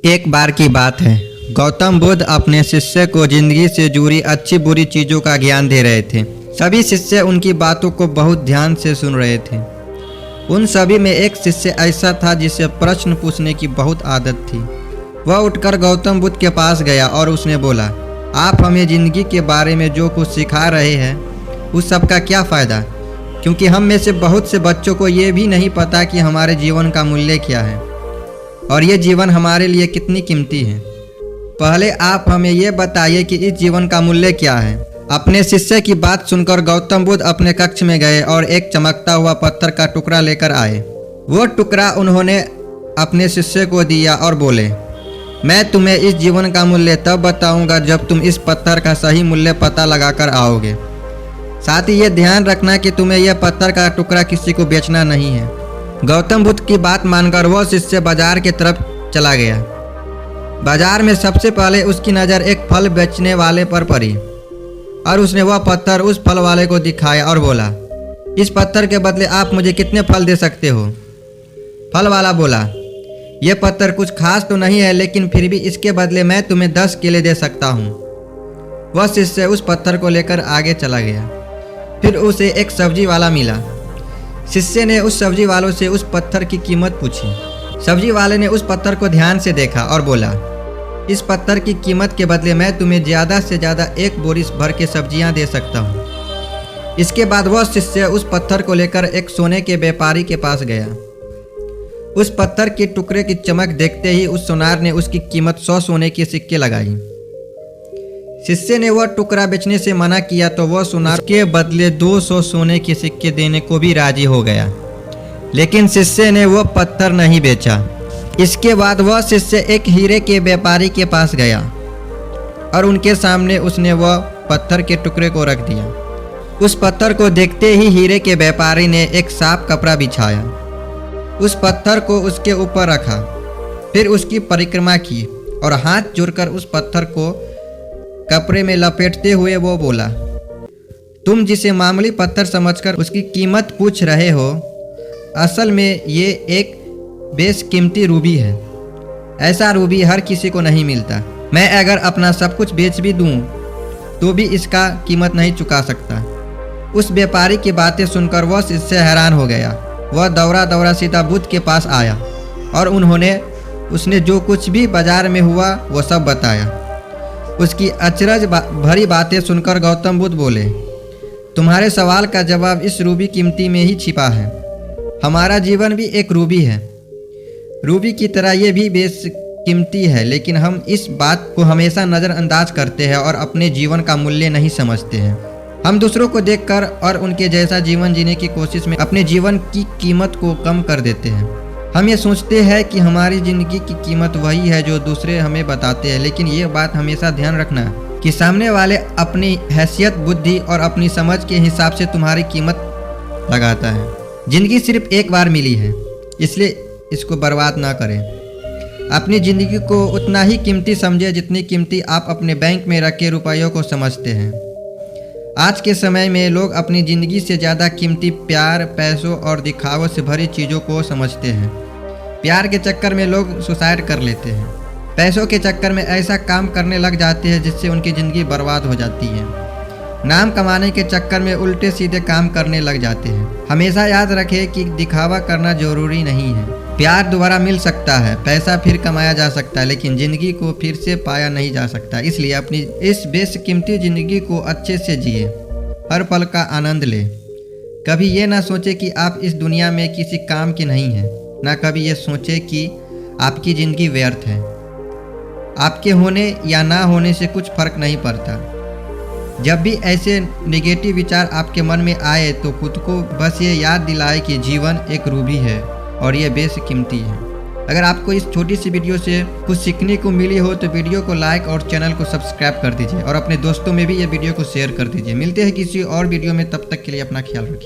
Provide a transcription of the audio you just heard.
एक बार की बात है, गौतम बुद्ध अपने शिष्य को जिंदगी से जुड़ी अच्छी बुरी चीज़ों का ज्ञान दे रहे थे। सभी शिष्य उनकी बातों को बहुत ध्यान से सुन रहे थे। उन सभी में एक शिष्य ऐसा था जिसे प्रश्न पूछने की बहुत आदत थी। वह उठकर गौतम बुद्ध के पास गया और उसने बोला, आप हमें ज़िंदगी के बारे में जो कुछ सिखा रहे हैं उस सब का क्या फ़ायदा, क्योंकि हम में से बहुत से बच्चों को ये भी नहीं पता कि हमारे जीवन का मूल्य क्या है और ये जीवन हमारे लिए कितनी कीमती है। पहले आप हमें ये बताइए कि इस जीवन का मूल्य क्या है। अपने शिष्य की बात सुनकर गौतम बुद्ध अपने कक्ष में गए और एक चमकता हुआ पत्थर का टुकड़ा लेकर आए। वो टुकड़ा उन्होंने अपने शिष्य को दिया और बोले, मैं तुम्हें इस जीवन का मूल्य तब बताऊंगा जब तुम इस पत्थर का सही मूल्य पता लगाकर आओगे। साथ ही ये ध्यान रखना कि तुम्हें यह पत्थर का टुकड़ा किसी को बेचना नहीं है। गौतम बुद्ध की बात मानकर वह शिष्य बाजार की तरफ चला गया। बाजार में सबसे पहले उसकी नज़र एक फल बेचने वाले पर पड़ी और उसने वह पत्थर उस फल वाले को दिखाया और बोला, इस पत्थर के बदले आप मुझे कितने फल दे सकते हो। फल वाला बोला, यह पत्थर कुछ खास तो नहीं है, लेकिन फिर भी इसके बदले मैं तुम्हें 10 केले दे सकता हूँ। वह शिष्य उस पत्थर को लेकर आगे चला गया। फिर उसे एक सब्जी वाला मिला। शिष्य ने उस सब्जी वालों से उस पत्थर की कीमत पूछी। सब्जी वाले ने उस पत्थर को ध्यान से देखा और बोला, इस पत्थर की कीमत के बदले मैं तुम्हें ज़्यादा से ज़्यादा 1 बोरी भर के सब्जियां दे सकता हूँ। इसके बाद वह शिष्य उस पत्थर को लेकर एक सोने के व्यापारी के पास गया। उस पत्थर के टुकड़े की चमक देखते ही उस सोनार ने उसकी कीमत 100 सोने के सिक्के लगाई। शिष्य ने वह टुकड़ा बेचने से मना किया तो वह सोनार के बदले 200 सोने के सिक्के देने को भी राजी हो गया, लेकिन शिष्य ने वह पत्थर नहीं बेचा। इसके बाद वह शिष्य एक हीरे के व्यापारी के पास गया और उनके सामने उसने वह पत्थर के टुकड़े को रख दिया। उस पत्थर को देखते ही हीरे के व्यापारी ने एक साफ कपड़ा बिछाया, उस पत्थर को उसके ऊपर रखा, फिर उसकी परिक्रमा की और हाथ जोड़कर उस पत्थर को कपड़े में लपेटते हुए वो बोला, तुम जिसे मामूली पत्थर समझकर उसकी कीमत पूछ रहे हो, असल में ये एक बेशकीमती रूबी है। ऐसा रूबी हर किसी को नहीं मिलता। मैं अगर अपना सब कुछ बेच भी दूं तो भी इसका कीमत नहीं चुका सकता। उस व्यापारी की बातें सुनकर वह शिष्य हैरान हो गया। वह दौड़ा दौड़ा सीधा बुद्ध के पास आया और उसने जो कुछ भी बाजार में हुआ वो सब बताया। उसकी अचरज भरी बातें सुनकर गौतम बुद्ध बोले, तुम्हारे सवाल का जवाब इस रूबी कीमती में ही छिपा है। हमारा जीवन भी एक रूबी है। रूबी की तरह ये भी बेशकीमती है, लेकिन हम इस बात को हमेशा नज़रअंदाज करते हैं और अपने जीवन का मूल्य नहीं समझते हैं। हम दूसरों को देखकर और उनके जैसा जीवन जीने की कोशिश में अपने जीवन की कीमत को कम कर देते हैं। हम ये सोचते हैं कि हमारी ज़िंदगी की कीमत वही है जो दूसरे हमें बताते हैं, लेकिन ये बात हमेशा ध्यान रखना कि सामने वाले अपनी हैसियत, बुद्धि और अपनी समझ के हिसाब से तुम्हारी कीमत लगाता है। ज़िंदगी सिर्फ एक बार मिली है, इसलिए इसको बर्बाद ना करें। अपनी ज़िंदगी को उतना ही कीमती समझें जितनी कीमती आप अपने बैंक में रखे रुपयों को समझते हैं। आज के समय में लोग अपनी ज़िंदगी से ज़्यादा कीमती प्यार, पैसों और दिखावों से भरी चीज़ों को समझते हैं। प्यार के चक्कर में लोग सुसाइड कर लेते हैं। पैसों के चक्कर में ऐसा काम करने लग जाते हैं जिससे उनकी ज़िंदगी बर्बाद हो जाती है। नाम कमाने के चक्कर में उल्टे सीधे काम करने लग जाते हैं। हमेशा याद रखें कि दिखावा करना जरूरी नहीं है। प्यार दोबारा मिल सकता है, पैसा फिर कमाया जा सकता है, लेकिन ज़िंदगी को फिर से पाया नहीं जा सकता। इसलिए अपनी इस बेशकीमती ज़िंदगी को अच्छे से जिए, हर पल का आनंद लें। कभी ये ना सोचें कि आप इस दुनिया में किसी काम के नहीं हैं, ना कभी ये सोचें कि आपकी ज़िंदगी व्यर्थ है। आपके होने या ना होने से कुछ फ़र्क नहीं पड़ता। जब भी ऐसे नेगेटिव विचार आपके मन में आए तो खुद को बस ये याद दिलाए कि जीवन एक रूबी है और ये बेशकीमती है। अगर आपको इस छोटी सी वीडियो से कुछ सीखने को मिली हो तो वीडियो को लाइक और चैनल को सब्सक्राइब कर दीजिए और अपने दोस्तों में भी ये वीडियो को शेयर कर दीजिए। मिलते हैं किसी और वीडियो में, तब तक के लिए अपना ख्याल रखिए।